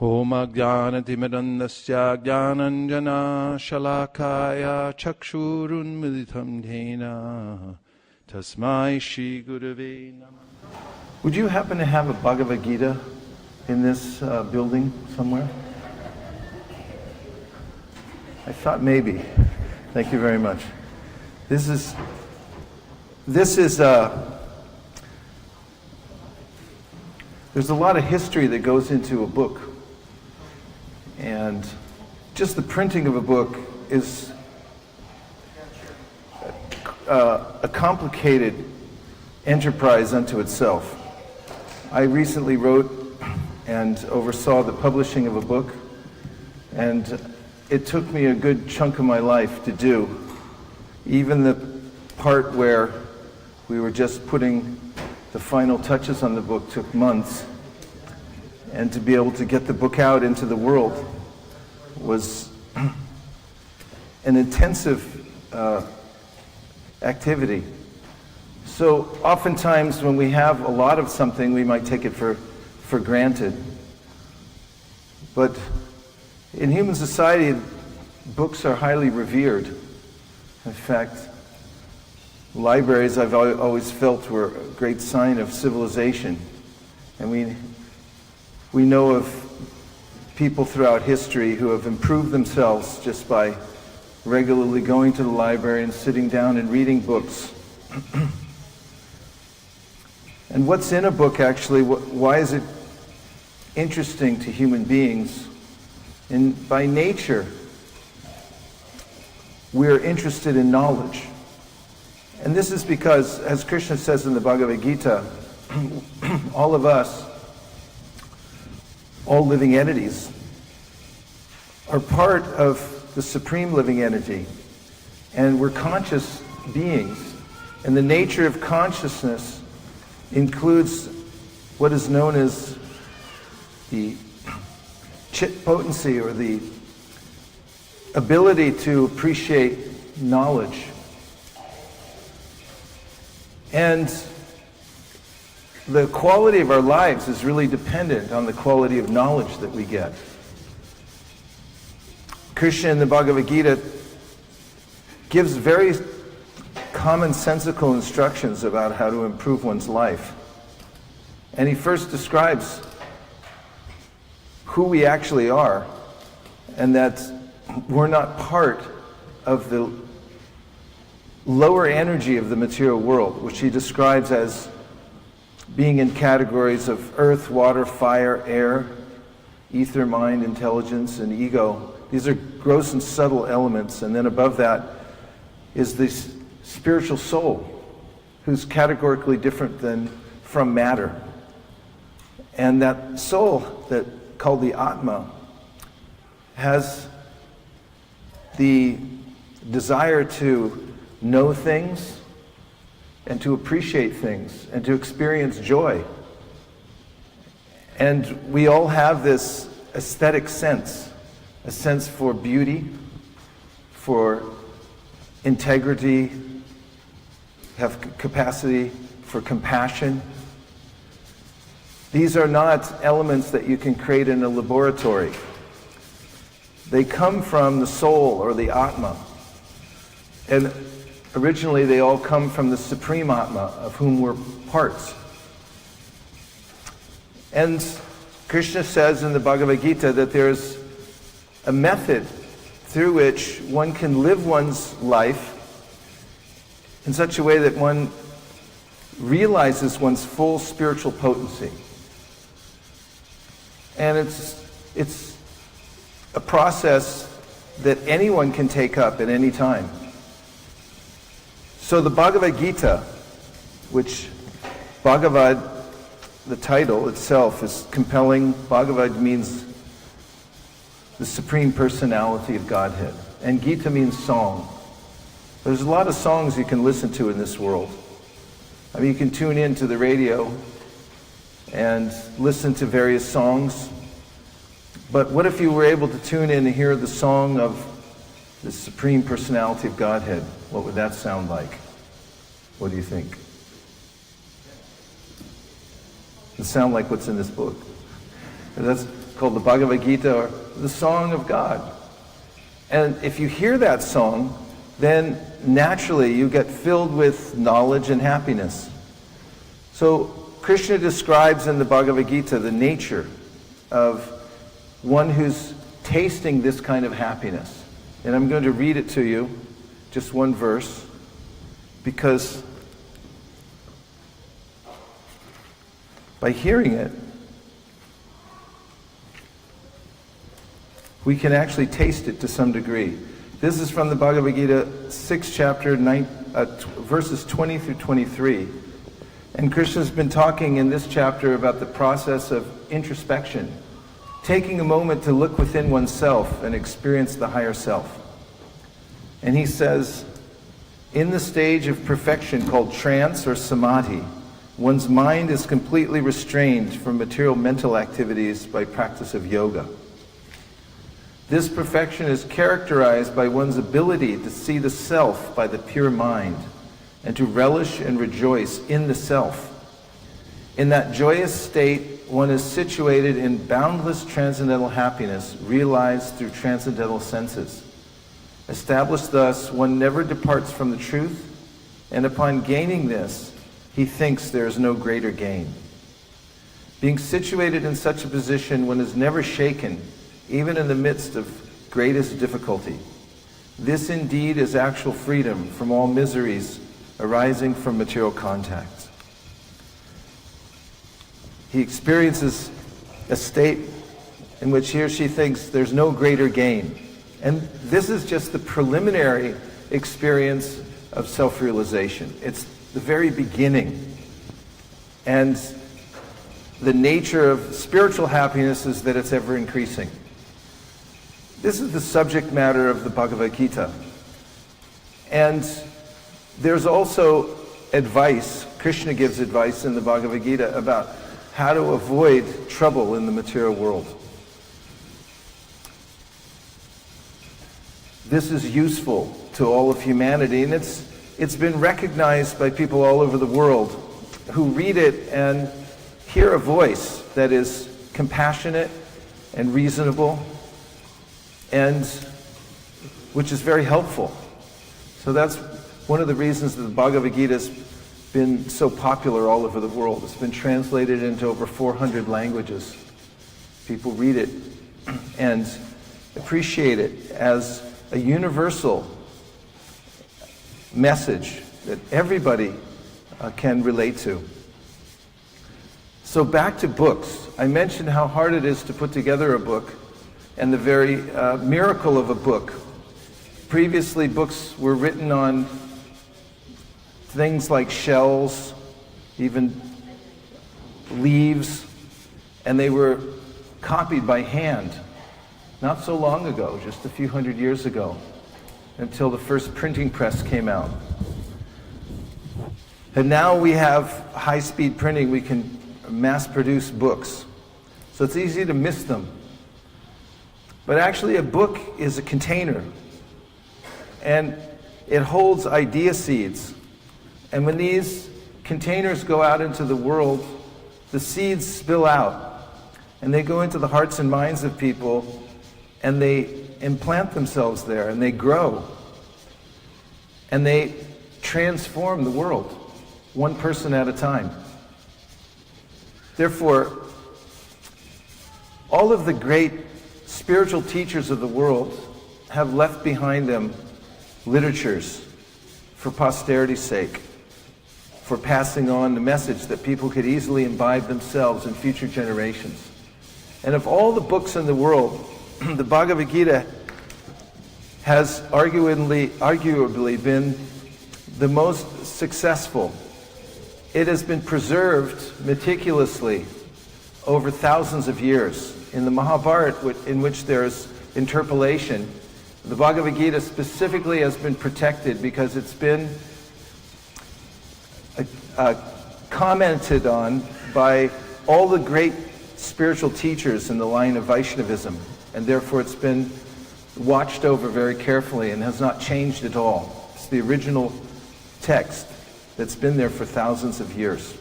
Om Ajnanatimidandasya Jnananjana Shalakaya Chakshurunmilitam Dhena Tasmai Shri Gurave Namah. Would you happen to have a Bhagavad Gita in this building somewhere? I thought maybe. Thank you very much. This is there's a lot of history that goes into a book. And just the printing of a book is a complicated enterprise unto itself. I recently wrote and oversaw the publishing of a book, and it took me a good chunk of my life to do. Even the part where we were just putting the final touches on the book took months. And to be able to get the book out into the world was an intensive activity. So oftentimes when we have a lot of something, we might take it for granted. But in human society, books are highly revered. In fact, libraries I've always felt were a great sign of civilization. And we know of people throughout history who have improved themselves just by regularly going to the library and sitting down and reading books. And what's in a book actually, why is it interesting to human beings? And by nature, we're interested in knowledge. And this is because, as Krishna says in the Bhagavad Gita, all of us, all living entities, are part of the supreme living entity. And we're conscious beings. And the nature of consciousness includes what is known as the chit potency, or the ability to appreciate knowledge. And the quality of our lives is really dependent on the quality of knowledge that we get. Krishna in the Bhagavad Gita gives very commonsensical instructions about how to improve one's life. And he first describes who we actually are, and that we're not part of the lower energy of the material world, which he describes as being in categories of earth, water, fire, air, ether, mind, intelligence, and ego. These are gross and subtle elements, and then above that is this spiritual soul, who's categorically different than from matter. And that soul, that called the Atma, has the desire to know things, and to appreciate things, and to experience joy. And we all have this aesthetic sense, a sense for beauty, for integrity, have capacity for compassion. These are not elements that you can create in a laboratory. They come from the soul, or the Atma. And originally, they all come from the Supreme Atma, of whom we're parts. And Krishna says in the Bhagavad Gita that there's a method through which one can live one's life in such a way that one realizes one's full spiritual potency. And it's a process that anyone can take up at any time. So the Bhagavad Gita, which Bhagavad, the title itself, is compelling. Bhagavad means the Supreme Personality of Godhead. And Gita means song. There's a lot of songs you can listen to in this world. I mean, you can tune in to the radio and listen to various songs. But what if you were able to tune in and hear the song of the Supreme Personality of Godhead? What would that sound like? What do you think? It sound like what's in this book. called the Bhagavad Gita, or the Song of God. And if you hear that song, then naturally you get filled with knowledge and happiness. So Krishna describes in the Bhagavad Gita the nature of one who's tasting this kind of happiness. And I'm going to read it to you, just one verse, because by hearing it, we can actually taste it to some degree. This is from the Bhagavad Gita, 6th chapter, verses 20 through 23. And Krishna's been talking in this chapter about the process of introspection, taking a moment to look within oneself and experience the higher self. And he says, in the stage of perfection called trance or samadhi, one's mind is completely restrained from material mental activities by practice of yoga. This perfection is characterized by one's ability to see the self by the pure mind and to relish and rejoice in the self. In that joyous state, one is situated in boundless transcendental happiness realized through transcendental senses. Established thus, one never departs from the truth, and upon gaining this, he thinks there is no greater gain. Being situated in such a position, one is never shaken, even in the midst of greatest difficulty. This indeed is actual freedom from all miseries arising from material contacts. He experiences a state in which he or she thinks there's no greater gain. And this is just the preliminary experience of self-realization. It's the very beginning. And the nature of spiritual happiness is that it's ever increasing. This is the subject matter of the Bhagavad Gita. And there's also advice, Krishna gives advice in the Bhagavad Gita about how to avoid trouble in the material world. This is useful to all of humanity, and it's been recognized by people all over the world who read it and hear a voice that is compassionate and reasonable, and which is very helpful. So that's one of the reasons that the Bhagavad Gita has been so popular all over the world. It's been translated into over 400 languages. People read it and appreciate it as a universal message that everybody can relate to. So back to books. I mentioned how hard it is to put together a book and the very miracle of a book. Previously, books were written on things like shells, even leaves, and they were copied by hand. Not so long ago, just a few hundred years ago, until the first printing press came out. And now we have high-speed printing. We can mass-produce books. So it's easy to miss them. But actually a book is a container, and it holds idea seeds. And when these containers go out into the world, the seeds spill out, and they go into the hearts and minds of people, and they implant themselves there, and they grow, and they transform the world, one person at a time. Therefore, all of the great spiritual teachers of the world have left behind them literatures for posterity's sake, for passing on the message that people could easily imbibe themselves in future generations. And of all the books in the world, the Bhagavad Gita has arguably been the most successful. It has been preserved meticulously over thousands of years. In the Mahabharata, in which there's interpolation, the Bhagavad Gita specifically has been protected because it's been commented on by all the great spiritual teachers in the line of Vaishnavism, and therefore it's been watched over very carefully and has not changed at all. It's the original text that's been there for thousands of years.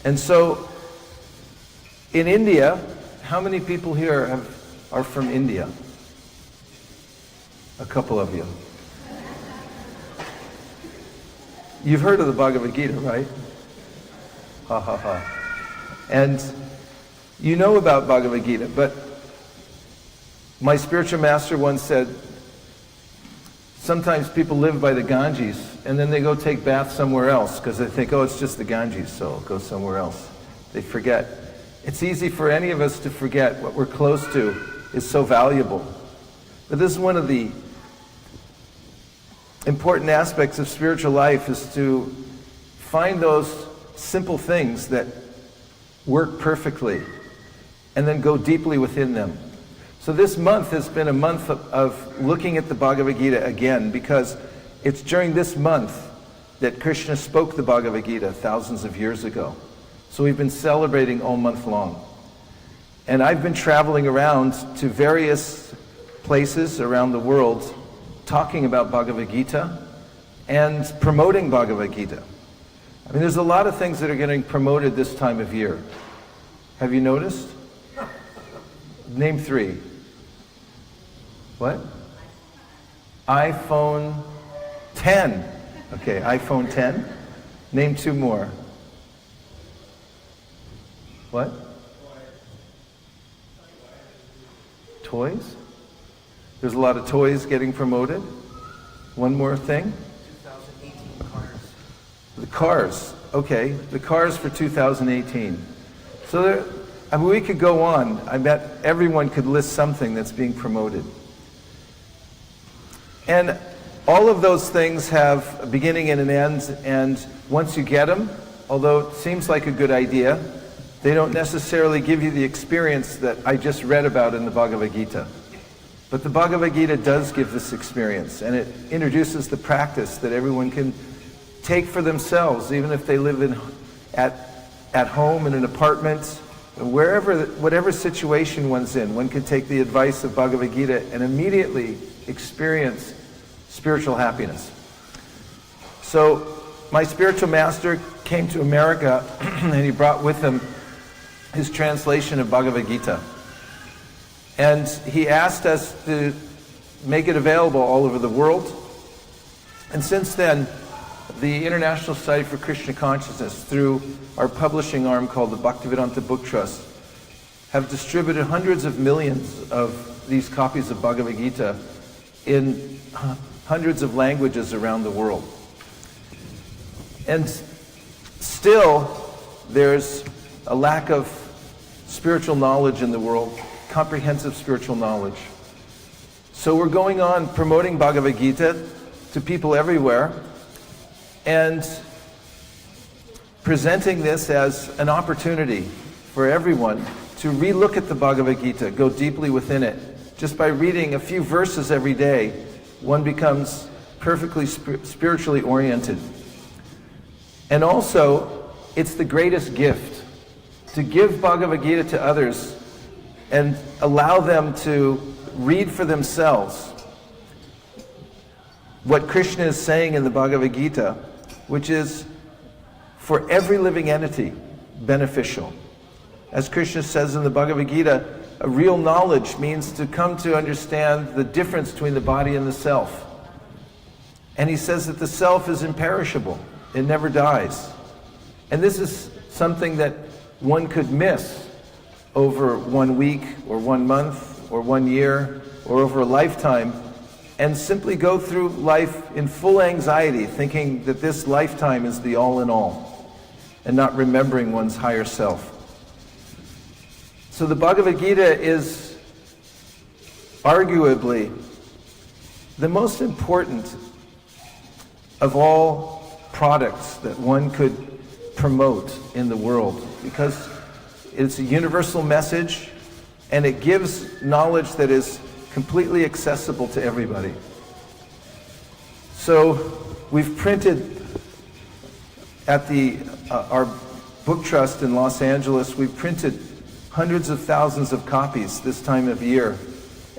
And so in India, How many people here are from India? A couple of you. You've heard of the Bhagavad Gita, right? Ha ha ha. And you know about Bhagavad Gita, but my spiritual master once said, sometimes people live by the Ganges and then they go take baths somewhere else because they think, oh, it's just the Ganges, so I'll go somewhere else. They forget. It's easy for any of us to forget what we're close to is so valuable. But this is one of the important aspects of spiritual life, is to find those simple things that work perfectly and then go deeply within them. So this month has been a month of looking at the Bhagavad Gita again, because it's during this month that Krishna spoke the Bhagavad Gita thousands of years ago. So we've been celebrating all month long. And I've been traveling around to various places around the world talking about Bhagavad Gita and promoting Bhagavad Gita. I mean, there's a lot of things that are getting promoted this time of year. Have you noticed? Name 3. What? iPhone 10. Okay, iPhone 10. Name 2 more. What? Toys? There's a lot of toys getting promoted. One more thing. 2018 cars. The cars. Okay, the cars for 2018. So there, I mean, we could go on. I bet everyone could list something that's being promoted. And all of those things have a beginning and an end, and once you get them, although it seems like a good idea, they don't necessarily give you the experience that I just read about in the Bhagavad Gita. But the Bhagavad Gita does give this experience, and it introduces the practice that everyone can take for themselves, even if they live at home, in an apartment, wherever, whatever situation one's in. One can take the advice of Bhagavad Gita and immediately experience spiritual happiness. So my spiritual master came to America and he brought with him his translation of Bhagavad Gita. And he asked us to make it available all over the world. And since then, the International Society for Krishna Consciousness, through our publishing arm called the Bhaktivedanta Book Trust, have distributed hundreds of millions of these copies of Bhagavad Gita in hundreds of languages around the world. And still, there's a lack of spiritual knowledge in the world, comprehensive spiritual knowledge. So we're going on promoting Bhagavad Gita to people everywhere and presenting this as an opportunity for everyone to relook at the Bhagavad Gita, go deeply within it. Just by reading a few verses every day, one becomes perfectly spiritually oriented. And also, it's the greatest gift to give Bhagavad Gita to others and allow them to read for themselves what Krishna is saying in the Bhagavad Gita, which is for every living entity beneficial. As Krishna says in the Bhagavad Gita, a real knowledge means to come to understand the difference between the body and the self. And he says that the self is imperishable. It never dies. And this is something that one could miss over 1 week or 1 month or 1 year or over a lifetime, and simply go through life in full anxiety, thinking that this lifetime is the all in all, and not remembering one's higher self. So the Bhagavad Gita is arguably the most important of all products that one could promote in the world, because it's a universal message and it gives knowledge that is completely accessible to everybody. So we've printed at our book trust in Los Angeles, we've printed hundreds of thousands of copies this time of year,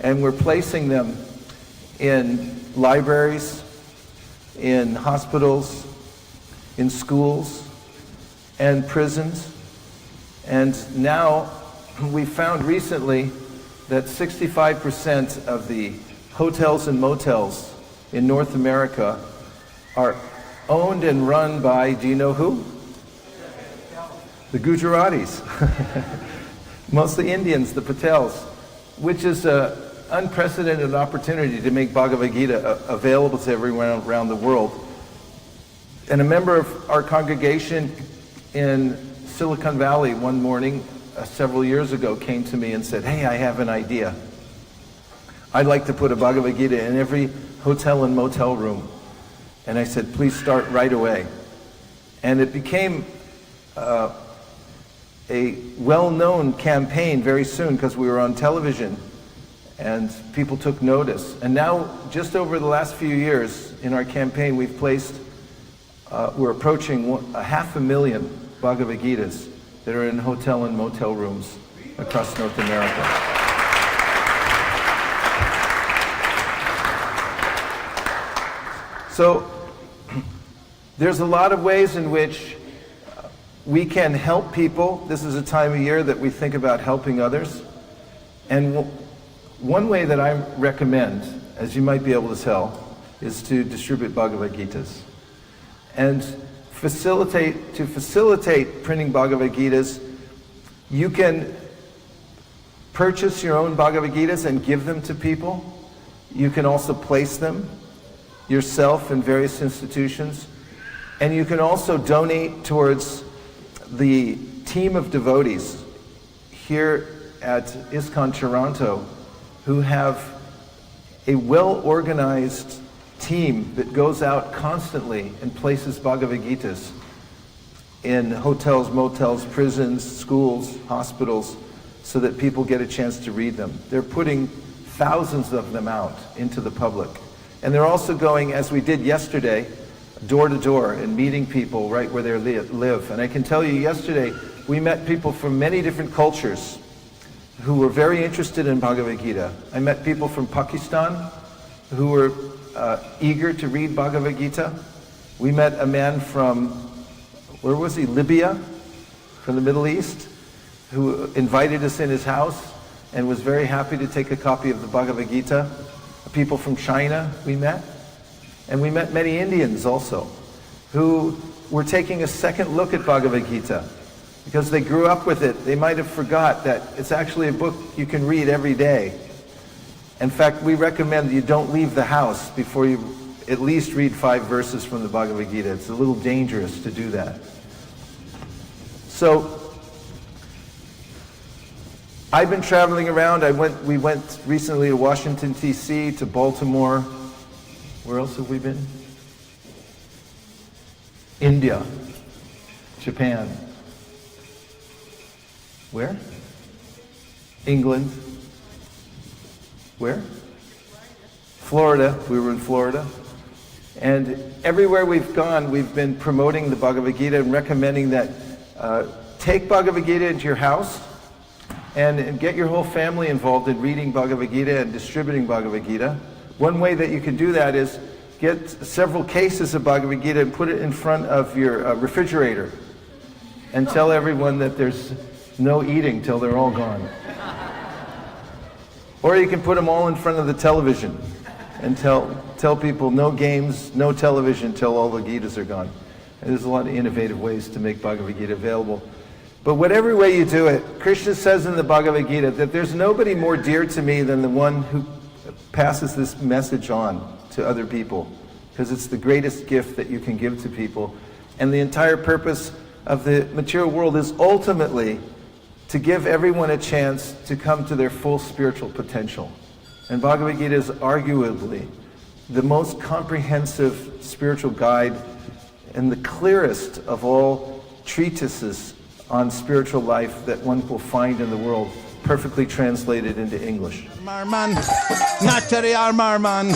and we're placing them in libraries, in hospitals, in schools, and prisons. And now we found recently that 65% of the hotels and motels in North America are owned and run by, do you know who? The Gujaratis. Mostly Indians, the Patels, which is an unprecedented opportunity to make Bhagavad Gita available to everyone around the world. And a member of our congregation in Silicon Valley one morning, several years ago, came to me and said, "Hey, I have an idea. I'd like to put a Bhagavad Gita in every hotel and motel room." And I said, "Please start right away." And it became a well-known campaign very soon because we were on television and people took notice. And now, just over the last few years in our campaign, we've placed, we're approaching 500,000 Bhagavad Gitas that are in hotel and motel rooms across North America. So, there's a lot of ways in which we can help people. This is a time of year that we think about helping others. And one way that I recommend, as you might be able to tell, is to distribute Bhagavad Gitas. And to facilitate printing Bhagavad Gitas, you can purchase your own Bhagavad Gitas and give them to people. You can also place them yourself in various institutions. And you can also donate towards the team of devotees here at ISKCON Toronto who have a well-organized team that goes out constantly and places Bhagavad Gitas in hotels, motels, prisons, schools, hospitals, so that people get a chance to read them. They're putting thousands of them out into the public. And they're also going, as we did yesterday, door to door and meeting people right where they live. And I can tell you, yesterday we met people from many different cultures who were very interested in Bhagavad Gita. I met people from Pakistan who were eager to read Bhagavad Gita. We met a man from, where was he, Libya, from the Middle East, who invited us in his house and was very happy to take a copy of the Bhagavad Gita. People from China we met. And we met many Indians also, who were taking a second look at Bhagavad Gita. Because they grew up with it, they might have forgot that it's actually a book you can read every day. In fact, we recommend you don't leave the house before you at least read 5 verses from the Bhagavad Gita. It's a little dangerous to do that. So, I've been traveling around. We went recently to Washington, D.C., to Baltimore. Where else have we been? India, Japan. Where? England. Where? Florida. We were in Florida. And everywhere we've gone, we've been promoting the Bhagavad Gita and recommending that take Bhagavad Gita into your house and get your whole family involved in reading Bhagavad Gita and distributing Bhagavad Gita. One way that you can do that is get several cases of Bhagavad Gita and put it in front of your refrigerator and tell everyone that there's no eating till they're all gone. Or you can put them all in front of the television and tell people no games, no television till all the Gitas are gone. And there's a lot of innovative ways to make Bhagavad Gita available. But whatever way you do it, Krishna says in the Bhagavad Gita that there's nobody more dear to me than the one who passes this message on to other people, because it's the greatest gift that you can give to people. And the entire purpose of the material world is ultimately to give everyone a chance to come to their full spiritual potential. And Bhagavad Gita is arguably the most comprehensive spiritual guide and the clearest of all treatises on spiritual life that one will find in the world, perfectly translated into English. Marman, Nachariyar Marman,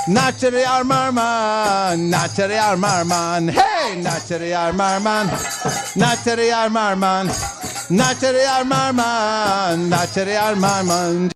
Nachariyar Marman, Nachariyar Marman, hey, Nachariyar Marman, Nachariyar Marman, Nachariyar Marman, Nachariyar Marman.